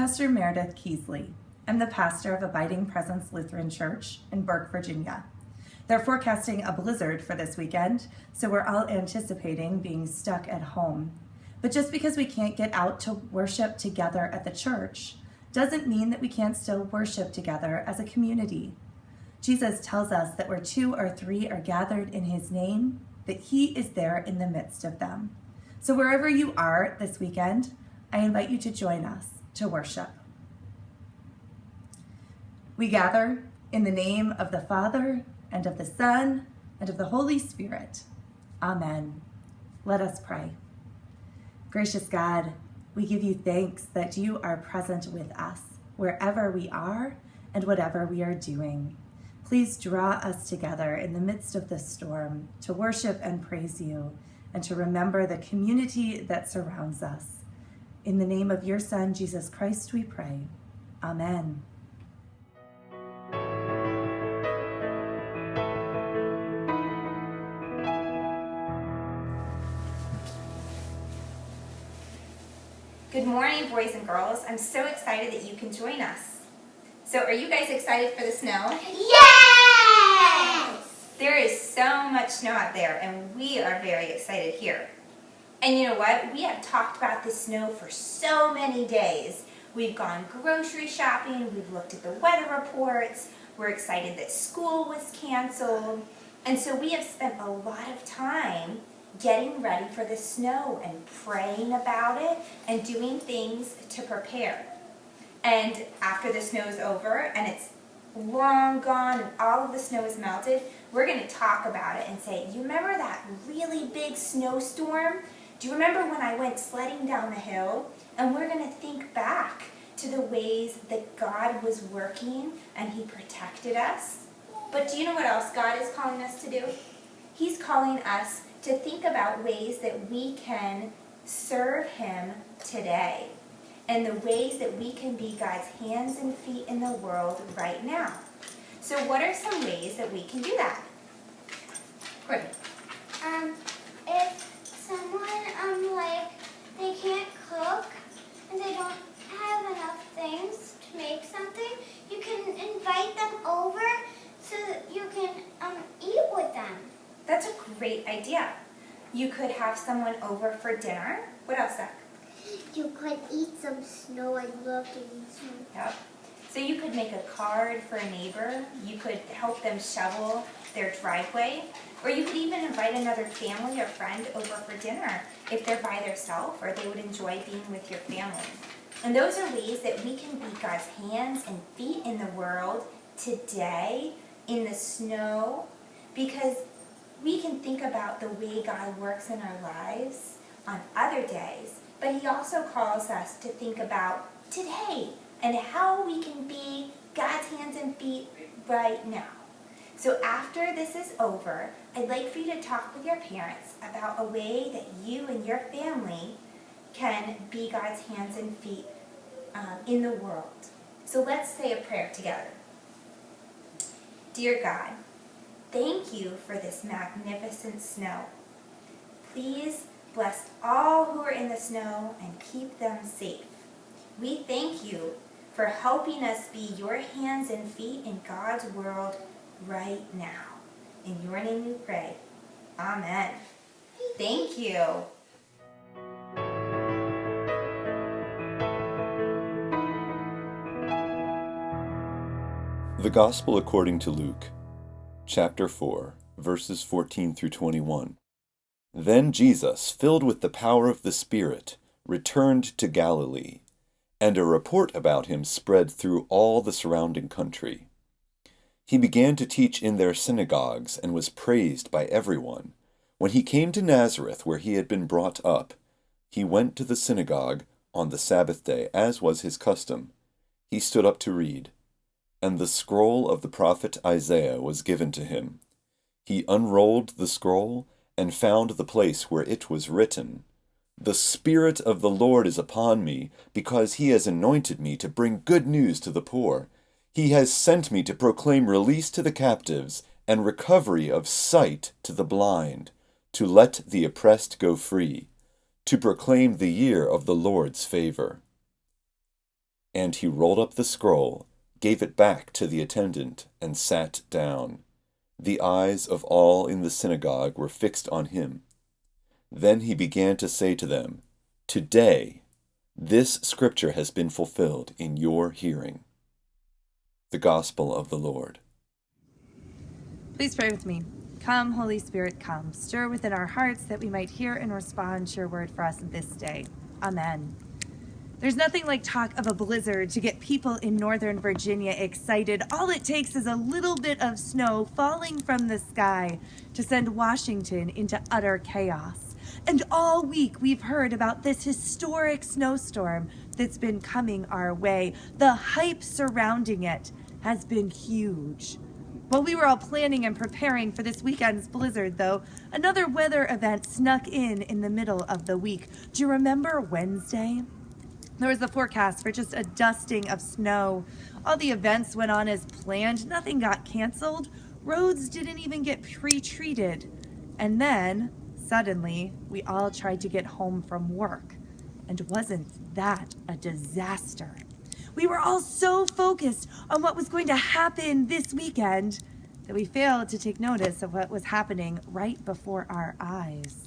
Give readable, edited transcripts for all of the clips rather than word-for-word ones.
Pastor Meredith Keesley. I'm the pastor of Abiding Presence Lutheran Church in Burke, Virginia. They're forecasting a blizzard for this weekend, so we're all anticipating being stuck at home. But just because we can't get out to worship together at the church doesn't mean that we can't still worship together as a community. Jesus tells us that where 2 or 3 are gathered in his name, that he is there in the midst of them. So wherever you are this weekend, I invite you to join us to worship. We gather in the name of the Father, and of the Son, and of the Holy Spirit. Amen. Let us pray. Gracious God, we give you thanks that you are present with us wherever we are and whatever we are doing. Please draw us together in the midst of the storm to worship and praise you and to remember the community that surrounds us. In the name of your Son, Jesus Christ, we pray. Amen. Good morning, boys and girls. I'm so excited that you can join us. So are you guys excited for the snow? Yes! There is so much snow out there, and we are very excited here. And you know what? We have talked about the snow for so many days. We've gone grocery shopping, we've looked at the weather reports, we're excited that school was canceled, and so we have spent a lot of time getting ready for the snow and praying about it and doing things to prepare. And after the snow's over and it's long gone and all of the snow is melted, we're going to talk about it and say, you remember that really big snowstorm? Do you remember when I went sledding down the hill? And we're going to think back to the ways that God was working and he protected us. But do you know what else God is calling us to do? He's calling us to think about ways that we can serve him today and the ways that we can be God's hands and feet in the world right now. So what are some ways that we can do that? Courtney. If someone, they can't cook and they don't have enough things to make something, you can invite them over so that you can eat with them. That's a great idea. You could have someone over for dinner. What else, Zach? You could eat some snow. I'd love to eat some. Yep. So you could make a card for a neighbor. You could help them shovel their driveway. Or you could even invite another family or friend over for dinner if they're by themselves or they would enjoy being with your family. And those are ways that we can be God's hands and feet in the world today in the snow, because we can think about the way God works in our lives on other days, but he also calls us to think about today and how we can be God's hands and feet right now. So after this is over, I'd like for you to talk with your parents about a way that you and your family can be God's hands and feet in the world. So let's say a prayer together. Dear God, thank you for this magnificent snow. Please bless all who are in the snow and keep them safe. We thank you for helping us be your hands and feet in God's world right now. In your name we pray. Amen. Thank you. The Gospel according to Luke, chapter 4, verses 14 through 21. Then Jesus, filled with the power of the Spirit, returned to Galilee, and a report about him spread through all the surrounding country. He began to teach in their synagogues and was praised by everyone. When he came to Nazareth, where he had been brought up, he went to the synagogue on the Sabbath day, as was his custom. He stood up to read, and the scroll of the prophet Isaiah was given to him. He unrolled the scroll and found the place where it was written, "The Spirit of the Lord is upon me, because he has anointed me to bring good news to the poor. He has sent me to proclaim release to the captives and recovery of sight to the blind, to let the oppressed go free, to proclaim the year of the Lord's favor." And he rolled up the scroll, gave it back to the attendant, and sat down. The eyes of all in the synagogue were fixed on him. Then he began to say to them, "Today, this scripture has been fulfilled in your hearing." The Gospel of the Lord. Please pray with me. Come, Holy Spirit, come. Stir within our hearts that we might hear and respond to your word for us this day. Amen. There's nothing like talk of a blizzard to get people in Northern Virginia excited. All it takes is a little bit of snow falling from the sky to send Washington into utter chaos. And all week we've heard about this historic snowstorm that's been coming our way. The hype surrounding it has been huge. While we were all planning and preparing for this weekend's blizzard, though, another weather event snuck in the middle of the week. Do you remember Wednesday? There was a forecast for just a dusting of snow. All the events went on as planned. Nothing got canceled. Roads didn't even get pre-treated. And then, suddenly, we all tried to get home from work. And wasn't that a disaster? We were all so focused on what was going to happen this weekend that we failed to take notice of what was happening right before our eyes.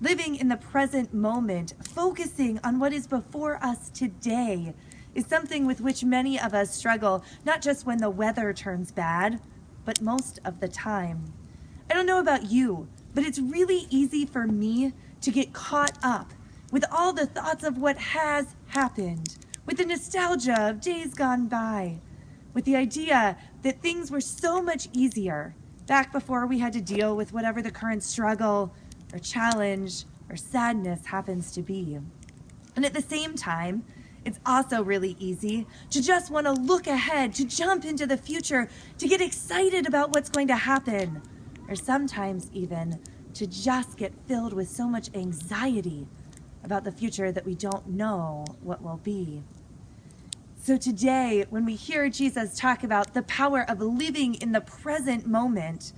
Living in the present moment, focusing on what is before us today, is something with which many of us struggle, not just when the weather turns bad, but most of the time. I don't know about you, but it's really easy for me to get caught up with all the thoughts of what has happened, with the nostalgia of days gone by, with the idea that things were so much easier back before we had to deal with whatever the current struggle or challenge or sadness happens to be. And at the same time, it's also really easy to just want to look ahead, to jump into the future, to get excited about what's going to happen, or sometimes even to just get filled with so much anxiety about the future that we don't know what will be. So today, when we hear Jesus talk about the power of living in the present moment,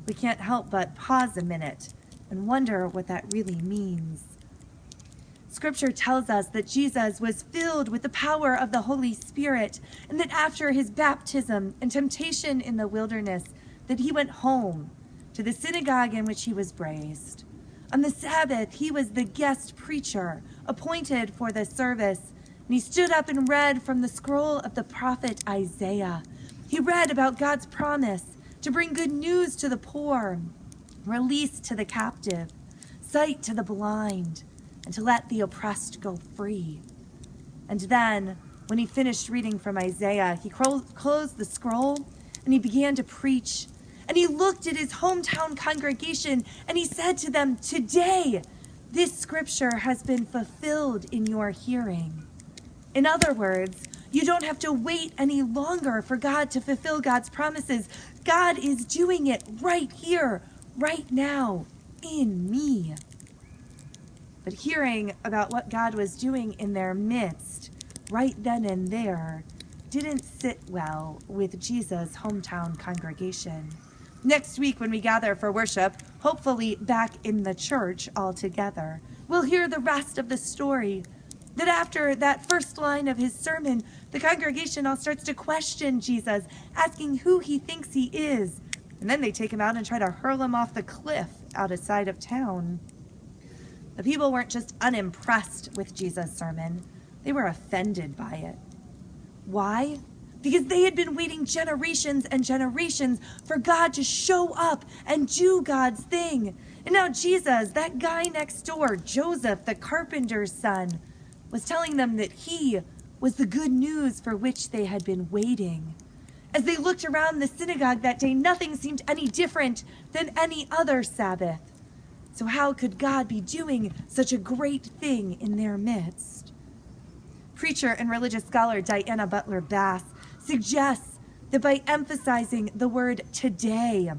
we can't help but pause a minute and wonder what that really means. Scripture tells us that Jesus was filled with the power of the Holy Spirit, and that after his baptism and temptation in the wilderness, that he went home to the synagogue in which he was raised. On the Sabbath, he was the guest preacher appointed for the service, and he stood up and read from the scroll of the prophet Isaiah. He read about God's promise to bring good news to the poor, release to the captive, sight to the blind, and to let the oppressed go free. And then, when he finished reading from Isaiah, he closed the scroll and he began to preach. And he looked at his hometown congregation and he said to them, "Today, this scripture has been fulfilled in your hearing." In other words, you don't have to wait any longer for God to fulfill God's promises. God is doing it right here, right now, in me. But hearing about what God was doing in their midst, right then and there, didn't sit well with Jesus' hometown congregation. Next week when we gather for worship, hopefully back in the church all together, we'll hear the rest of the story. That after that first line of his sermon, the congregation all starts to question Jesus, asking who he thinks he is. And then they take him out and try to hurl him off the cliff outside of town. The people weren't just unimpressed with Jesus' sermon, they were offended by it. Why? Because they had been waiting generations and generations for God to show up and do God's thing. And now Jesus, that guy next door, Joseph, the carpenter's son, was telling them that he was the good news for which they had been waiting. As they looked around the synagogue that day, nothing seemed any different than any other Sabbath. So how could God be doing such a great thing in their midst? Preacher and religious scholar Diana Butler Bass suggests that by emphasizing the word today,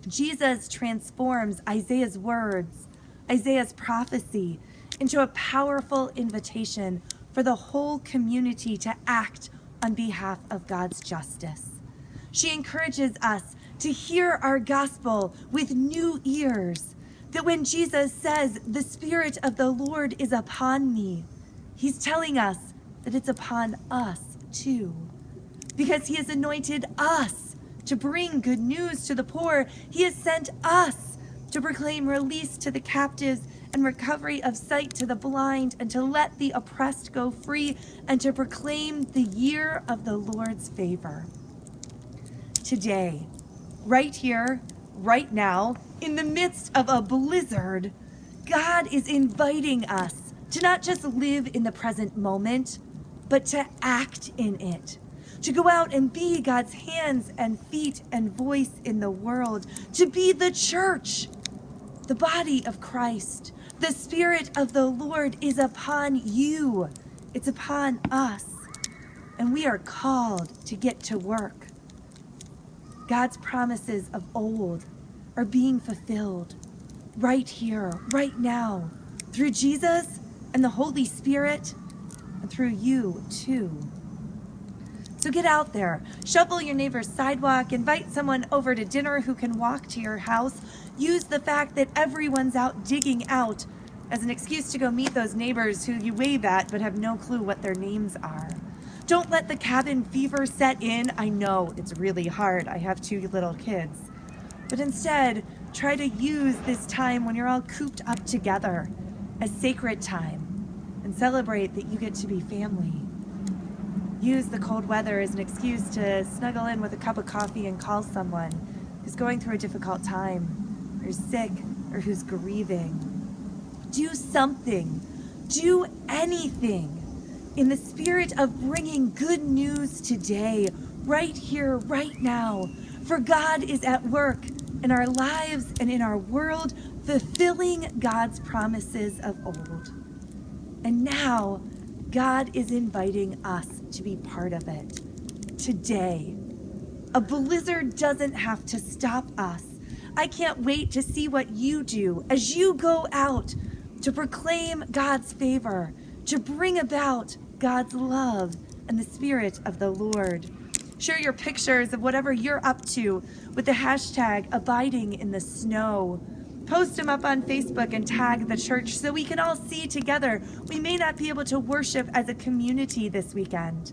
Jesus transforms Isaiah's words, Isaiah's prophecy, into a powerful invitation for the whole community to act on behalf of God's justice. She encourages us to hear our gospel with new ears, that when Jesus says, "The Spirit of the Lord is upon me," he's telling us that it's upon us too. Because he has anointed us to bring good news to the poor. He has sent us to proclaim release to the captives and recovery of sight to the blind, and to let the oppressed go free, and to proclaim the year of the Lord's favor. Today, right here, right now, in the midst of a blizzard, God is inviting us to not just live in the present moment, but to act in it. To go out and be God's hands and feet and voice in the world. To be the church, the body of Christ. The Spirit of the Lord is upon you. It's upon us. And we are called to get to work. God's promises of old are being fulfilled right here, right now, through Jesus and the Holy Spirit, and through you too. So get out there, shovel your neighbor's sidewalk, invite someone over to dinner who can walk to your house. Use the fact that everyone's out digging out as an excuse to go meet those neighbors who you wave at but have no clue what their names are. Don't let the cabin fever set in. I know it's really hard. I have 2 little kids. But instead, try to use this time when you're all cooped up together as sacred time and celebrate that you get to be family. Use the cold weather as an excuse to snuggle in with a cup of coffee and call someone who's going through a difficult time, or who's sick, or who's grieving. Do something. Do anything in the spirit of bringing good news today, right here, right now. For God is at work in our lives and in our world, fulfilling God's promises of old. And now, God is inviting us to be part of it today. A blizzard doesn't have to stop us. I can't wait to see what you do as you go out to proclaim God's favor, to bring about God's love and the Spirit of the Lord. Share your pictures of whatever you're up to with the hashtag Abidinginthesnow. Post them up on Facebook and tag the church so we can all see together. We may not be able to worship as a community this weekend,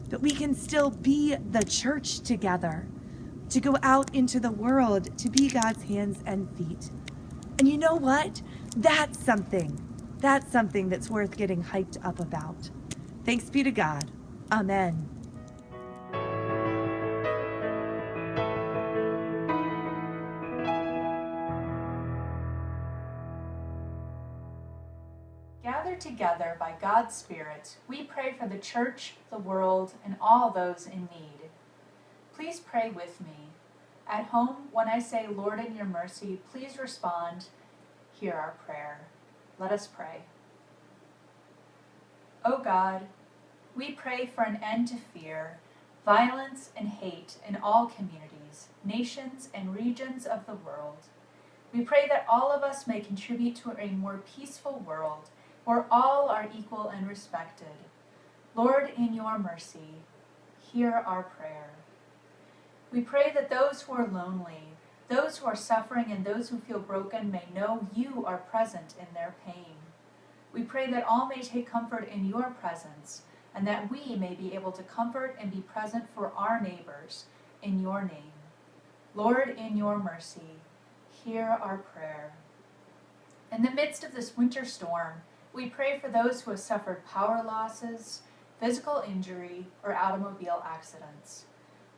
but we can still be the church together, to go out into the world, to be God's hands and feet. And you know what? That's something that's worth getting hyped up about. Thanks be to God. Amen. Gathered together by God's Spirit, we pray for the church, the world, and all those in need. Please pray with me. At home, when I say, Lord, in your mercy, please respond, hear our prayer. Let us pray. O God, we pray for an end to fear, violence, and hate in all communities, nations, and regions of the world. We pray that all of us may contribute to a more peaceful world where all are equal and respected. Lord, in your mercy, hear our prayer. We pray that those who are lonely, those who are suffering, and those who feel broken may know you are present in their pain. We pray that all may take comfort in your presence, and that we may be able to comfort and be present for our neighbors in your name. Lord, in your mercy, hear our prayer. In the midst of this winter storm, we pray for those who have suffered power losses, physical injury, or automobile accidents.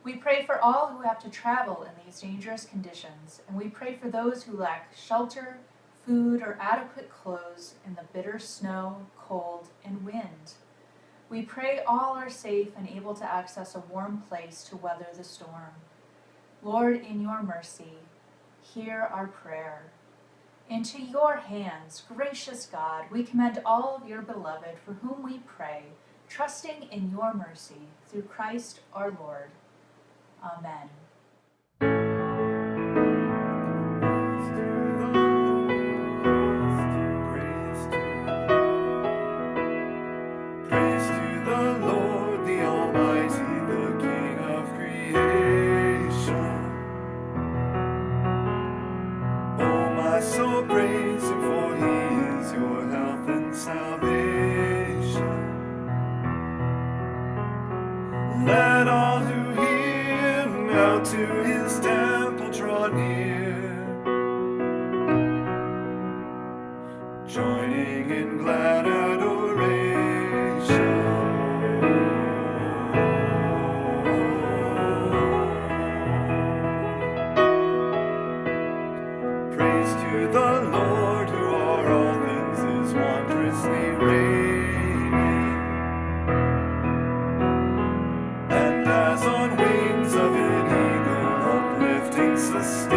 We pray for all who have to travel in these dangerous conditions, and we pray for those who lack shelter, food, or adequate clothes in the bitter snow, cold, and wind. We pray all are safe and able to access a warm place to weather the storm. Lord, in your mercy, hear our prayer. Into your hands, gracious God, we commend all of your beloved for whom we pray, trusting in your mercy through Christ our Lord. Amen. Praise to the Lord, the Almighty, the King of creation. Oh, my soul, praise him, for he is your health and salvation. now to his temple draw near, joining in glad adoration. Praise to the Lord, who o'er all things is wondrously reigning, and as on wings of an eagle uplifting, sustaining.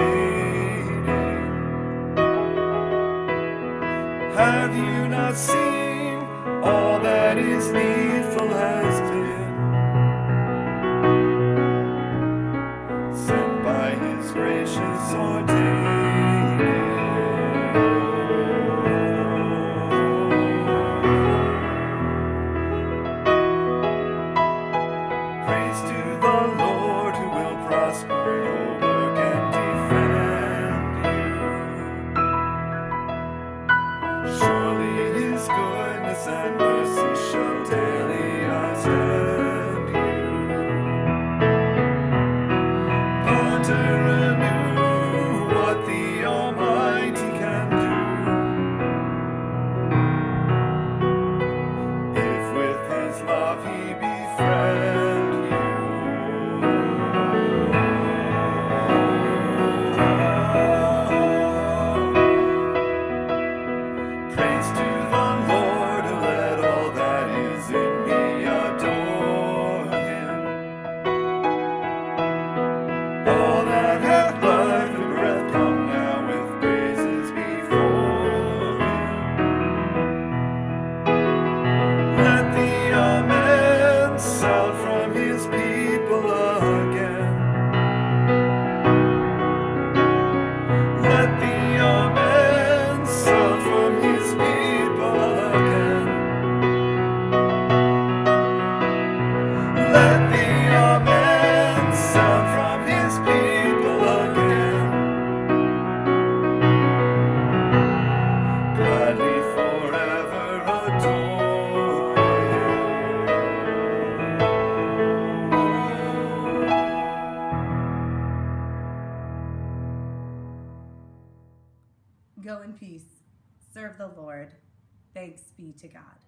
Have you not seen all that is needful has been sent by his gracious ordaining? Praise to the Lord, who will prosper your work and defend you. Surely his goodness and mercy shall daily attend you. Ponder anew what the Almighty can do, if with his love he befriend you. Praise to the Lord, and let all that is in me adore him. All that hath life and breath, come now with praises before him. Let the Amen sound from his people again. Let the Amen sound from his people again. Let the Amen sound from his people again. Gladly forever adore Go in peace. Serve the Lord. Thanks be to God.